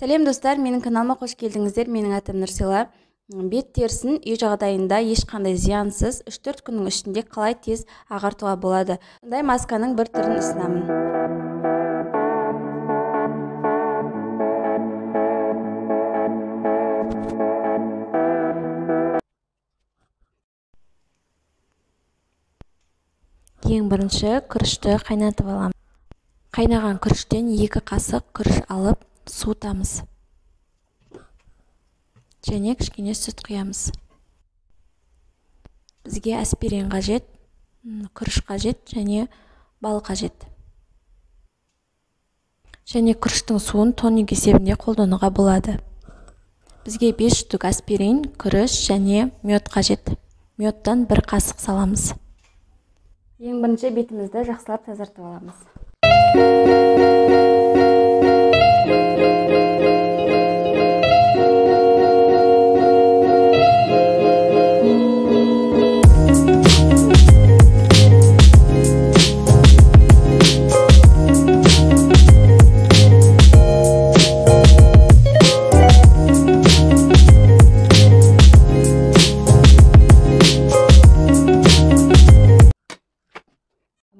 Сәлем достар, менің каналыма қош келдіңіздер. Менің атым Нұрсила. Бет терісін үй жағдайында ешқандай зиянсыз 3-4 күннің ішінде қалай тез ағартуға болады? Сондай масканың бір түрін ұсынамын. Ең бірінші күрішті қайнатып аламын. Қайнаған күріштен 2 қасық күріш алып суытамыз. Және кішкене сүт құямыз. Бізге аспирин қажет, күріш қажет және бал қажет. Және күріштің суын тоник есебінде қолдануға болады. Бізге 5 штук аспирин, күріш және мед қажет. Медтан 1 қасық саламыз. Ең бірінші бетімізді жақсылап тазартып аламыз.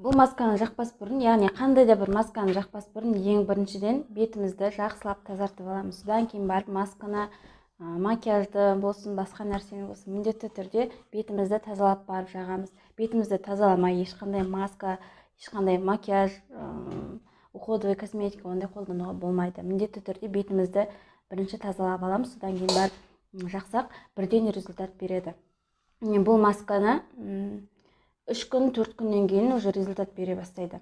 Бұл масканы жақпас бұрын, яғни қандай да бір масканы жақпас бұрын ең біріншіден бетімізді жақсылап тазартып аламыз. Содан кейін барып масканы, макияжды болсын, басқа нәрсені болсын, міндетті түрде бетімізді тазалап барып жағамыз. Бетімізді тазаламай ешқандай маска, ешқандай макияж, уходовый косметика ондай қолдануға болмайды. Міндетті түрде бетімізді бірінші тазалап аламыз, содан кейін барып жақсақ бірден результат береді. Бұл масканы 3 күн, 4 күннен кейін уже результат бере бастайды.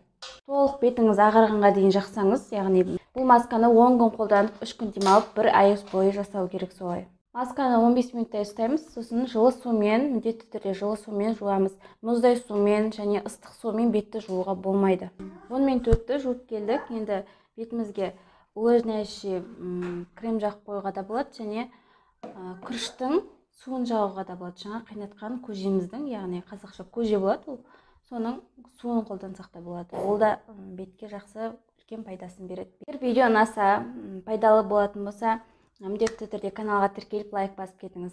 Толық бетіңіз ағарғанға дейін жақсаңыз, яғни бұл масканы 10 күн қолданып, 3 күн демалып, 1 ай бойы жасау керек солай. Масканы 15 минуттай ұстаймыз, сосын жылы сумен, міндетті түрде жылы сумен жуамыз. Мұздай сумен және ыстық сумен бетті жууға болмайды. 10 минут өтті, жуып келдік. Енді бетімізге увлажняющий крем жағып қоюға да болады және күріштің суын жағуға да болады. Жаңа қайнатқан көжеміздің, яғни қазақша көже болады, соның суын қолдансақ та болады. Ол да бетке жақсы үлкен пайдасын береді. Егер видео ұнаса, пайдалы болатын болса, міндетті түрде каналға тіркеліп лайк басып кетіңіз.